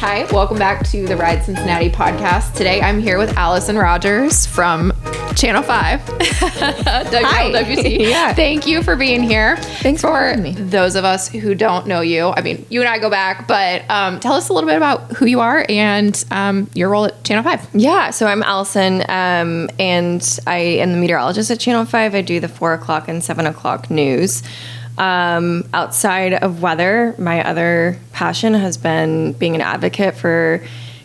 Hi, welcome back to the Ride Cincinnati podcast. Today I'm here with Allison Rogers from Channel 5, WLWT. Yeah. Thank you for being here. Thanks for having me. Those of us who don't know you, I mean, you and I go back, but tell us a little bit about who you are and your role at Channel 5. Yeah, so I'm Allison, and I am the meteorologist at Channel 5. I do the 4 o'clock and 7 o'clock news. Outside of weather, my other passion has been being an advocate for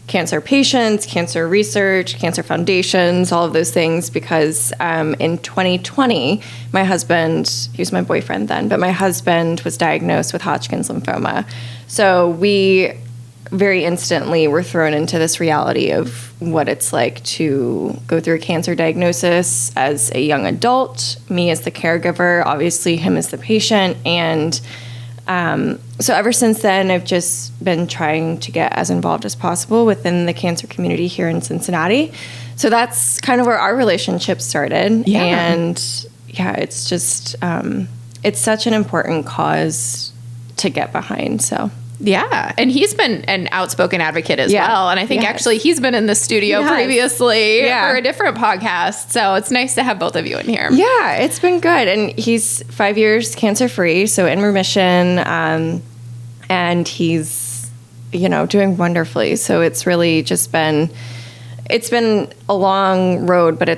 cancer patients, cancer research, cancer foundations, all of those things, because in 2020, my husband, he was my boyfriend then, but my husband was diagnosed with Hodgkin's lymphoma. So we very instantly were thrown into this reality of what it's like to go through a cancer diagnosis as a young adult, me as the caregiver, obviously him as the patient. And so ever since then, I've just been trying to get as involved as possible within the cancer community here in Cincinnati. So that's kind of where our relationship started. Yeah. And yeah, it's just, it's such an important cause to get behind. So. Yeah, and he's been an outspoken advocate as well. And I think actually he's been in the studio previously for a different podcast. So it's nice to have both of you in here. Yeah, it's been good. And he's 5 years cancer-free, so in remission. And he's, doing wonderfully. So it's really just been a long road, but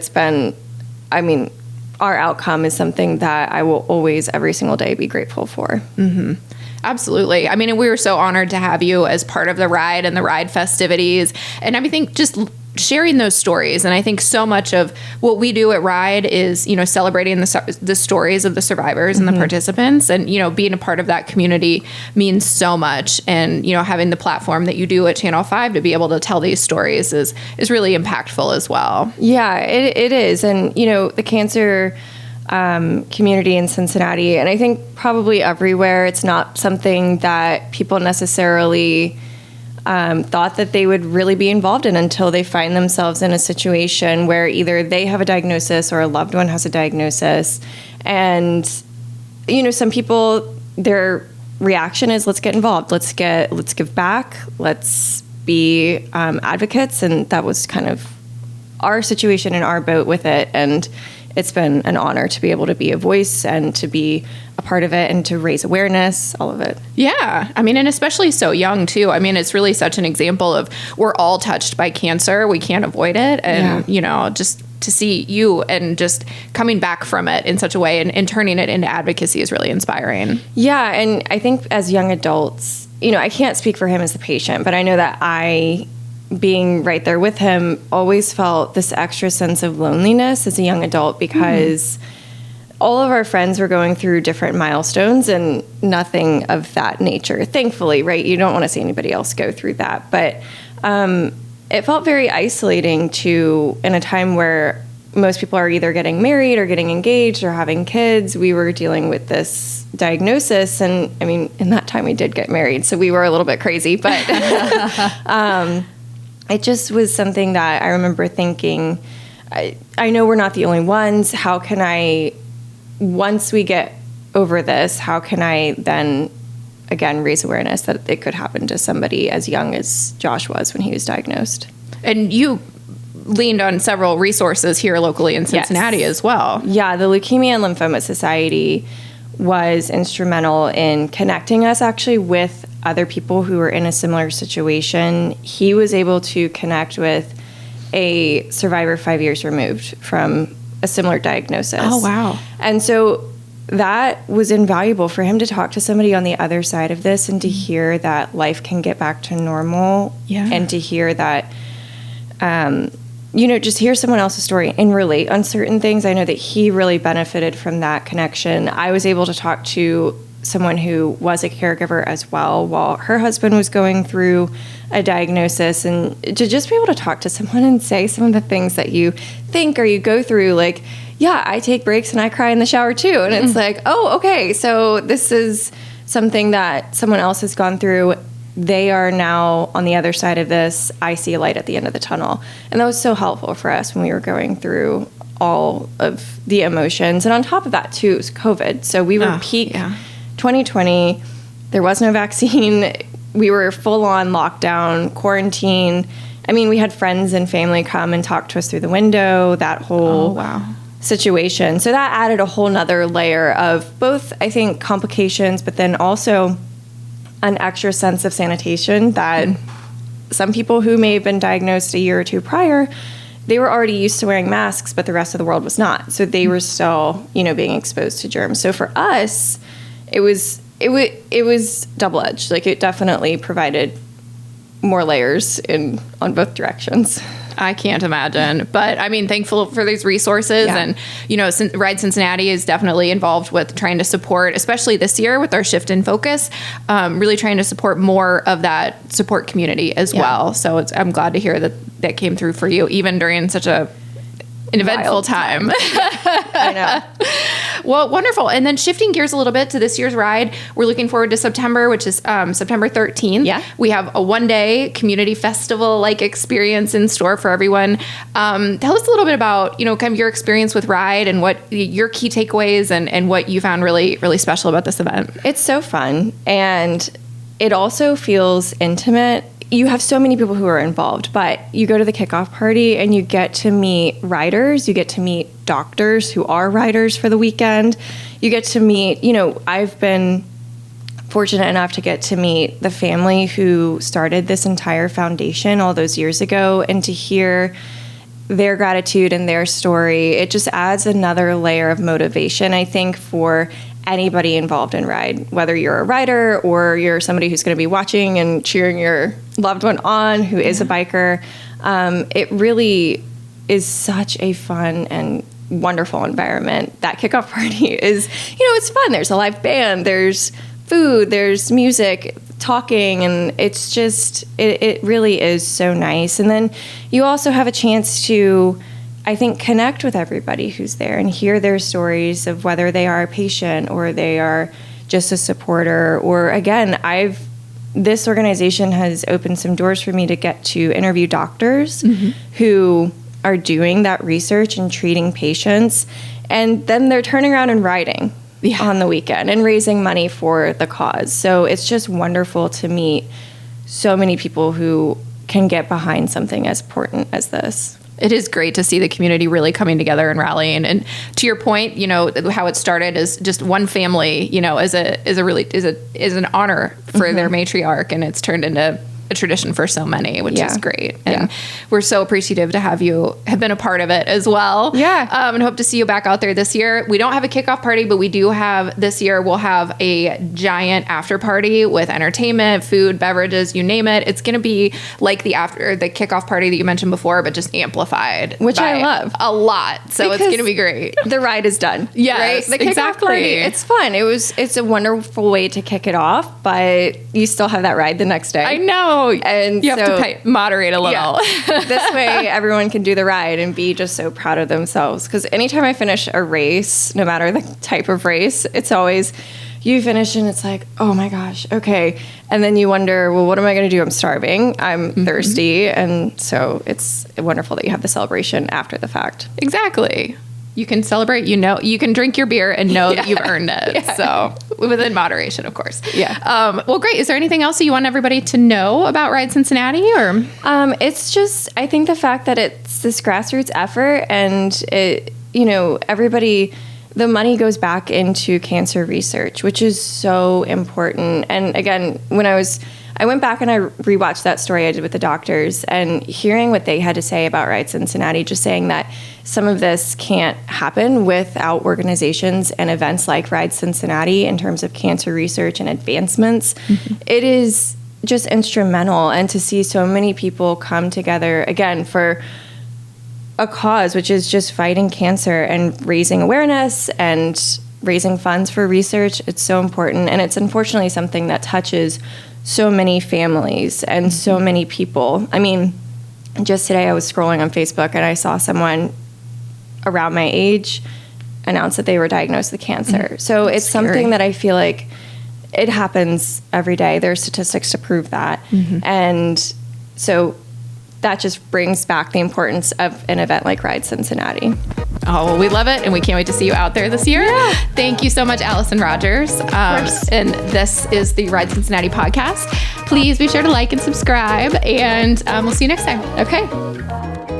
our outcome is something that I will always, every single day, be grateful for. Mm-hmm. Absolutely. I mean, and we were so honored to have you as part of the ride and the ride festivities. And I think just sharing those stories. And I think so much of what we do at Ride is, celebrating the stories of the survivors and the participants. And, being a part of that community means so much. And, having the platform that you do at Channel 5 to be able to tell these stories is really impactful as well. Yeah, it is. And, the cancer community in Cincinnati, and I think probably everywhere, it's not something that people necessarily thought that they would really be involved in until they find themselves in a situation where either they have a diagnosis or a loved one has a diagnosis. And, some people, their reaction is, let's get involved, let's give back, let's be advocates. And that was kind of our situation in our boat with it. And it's been an honor to be able to be a voice and to be a part of it and to raise awareness, all of it. Yeah. I mean, and especially so young too. I mean, it's really such an example of we're all touched by cancer. We can't avoid it. And, just to see you and just coming back from it in such a way and turning it into advocacy is really inspiring. Yeah. And I think as young adults, I can't speak for him as the patient, but I know that being right there with him, always felt this extra sense of loneliness as a young adult because all of our friends were going through different milestones and nothing of that nature, thankfully, right? You don't want to see anybody else go through that. But it felt very isolating in a time where most people are either getting married or getting engaged or having kids. We were dealing with this diagnosis. And I mean, in that time we did get married, so we were a little bit crazy, but it just was something that I remember thinking, I know we're not the only ones. How can I, once we get over this, how can I then, again, raise awareness that it could happen to somebody as young as Josh was when he was diagnosed? And you leaned on several resources here locally in Cincinnati as well. Yeah, the Leukemia and Lymphoma Society was instrumental in connecting us actually with other people who were in a similar situation. He was able to connect with a survivor 5 years removed from a similar diagnosis. Oh, wow. And so that was invaluable for him to talk to somebody on the other side of this and to hear that life can get back to normal. Yeah. And to hear that, just hear someone else's story and relate on certain things. I know that he really benefited from that connection. I was able to talk to someone who was a caregiver as well while her husband was going through a diagnosis, and to just be able to talk to someone and say some of the things that you think or you go through, like, yeah, I take breaks and I cry in the shower too. And it's like, oh, okay, so this is something that someone else has gone through. They are now on the other side of this. I see a light at the end of the tunnel. And that was so helpful for us when we were going through all of the emotions. And on top of that too, it was COVID. So we were peak 2020. There was no vaccine. we were full on lockdown, quarantine. I mean, we had friends and family come and talk to us through the window, that whole situation. So that added a whole nother layer of both, I think, complications, but then also an extra sense of sanitation that some people who may have been diagnosed a year or two prior, they were already used to wearing masks, but the rest of the world was not. So they were still, being exposed to germs. So for us, it was double-edged. Like, it definitely provided more layers on both directions. I can't imagine. But I mean, thankful for these resources. Yeah. And, Ride Cincinnati is definitely involved with trying to support, especially this year with our shift in focus, really trying to support more of that support community as well. So I'm glad to hear that came through for you, even during such an eventful time. I know. Well, wonderful. And then shifting gears a little bit to this year's ride, we're looking forward to September, which is September 13th. Yeah. We have a one-day community festival-like experience in store for everyone. Tell us a little bit about, kind of your experience with Ride and what your key takeaways and what you found really, really special about this event. It's so fun. And it also feels intimate. You have so many people who are involved, but you go to the kickoff party and you get to meet riders, you get to meet doctors who are riders for the weekend. You get to meet, I've been fortunate enough to get to meet the family who started this entire foundation all those years ago, and to hear their gratitude and their story. It just adds another layer of motivation, I think, for anybody involved in Ride, whether you're a rider or you're somebody who's going to be watching and cheering your loved one on who is a biker. It really is such a fun and wonderful environment. That kickoff party is, it's fun. There's a live band, there's food, there's music, talking, and it's just, it really is so nice. And then you also have a chance to, I think, connect with everybody who's there and hear their stories of whether they are a patient or they are just a supporter. Or again, this organization has opened some doors for me to get to interview doctors who are doing that research and treating patients. And then they're turning around and riding on the weekend and raising money for the cause. So it's just wonderful to meet so many people who can get behind something as important as this. It is great to see the community really coming together and rallying. And to your point, how it started as just one family, is an honor for their matriarch, and it's turned into a tradition for so many, which is great. And we're so appreciative to have been a part of it as well. Yeah. And hope to see you back out there this year. We don't have a kickoff party, but we do have this year, we'll have a giant after party with entertainment, food, beverages, you name it. It's going to be like the kickoff party that you mentioned before, but just amplified. Which I love. A lot. So it's going to be great. The ride is done. Yes, right? The kickoff party, it's fun. It's a wonderful way to kick it off, but you still have that ride the next day. I know. And you have to moderate a little. Yeah. This way, everyone can do the ride and be just so proud of themselves. Because anytime I finish a race, no matter the type of race, it's always, you finish and it's like, oh my gosh, okay. And then you wonder, well, what am I going to do? I'm starving. I'm thirsty. And so it's wonderful that you have the celebration after the fact. Exactly. You can celebrate, you can drink your beer and know that you've earned it. Yeah. So within moderation, of course. Yeah. Well, great. Is there anything else that you want everybody to know about Ride Cincinnati, or? It's just, I think the fact that it's this grassroots effort, and it, everybody, the money goes back into cancer research, which is so important. And again, when I went back and I rewatched that story I did with the doctors, and hearing what they had to say about Ride Cincinnati, just saying that some of this can't happen without organizations and events like Ride Cincinnati in terms of cancer research and advancements. It is just instrumental. And to see so many people come together, again, for a cause, which is just fighting cancer and raising awareness and raising funds for research, it's so important. And it's unfortunately something that touches so many families and so many people. I mean, just today I was scrolling on Facebook and I saw someone around my age announce that they were diagnosed with cancer. So it's scary. Something that I feel like it happens every day. There are statistics to prove that. And so that just brings back the importance of an event like Ride Cincinnati. Oh, well, we love it, and we can't wait to see you out there this year. Yeah. Thank you so much, Allison Rogers. And this is the Ride Cincinnati podcast. please be sure to like and subscribe, and we'll see you next time. Okay.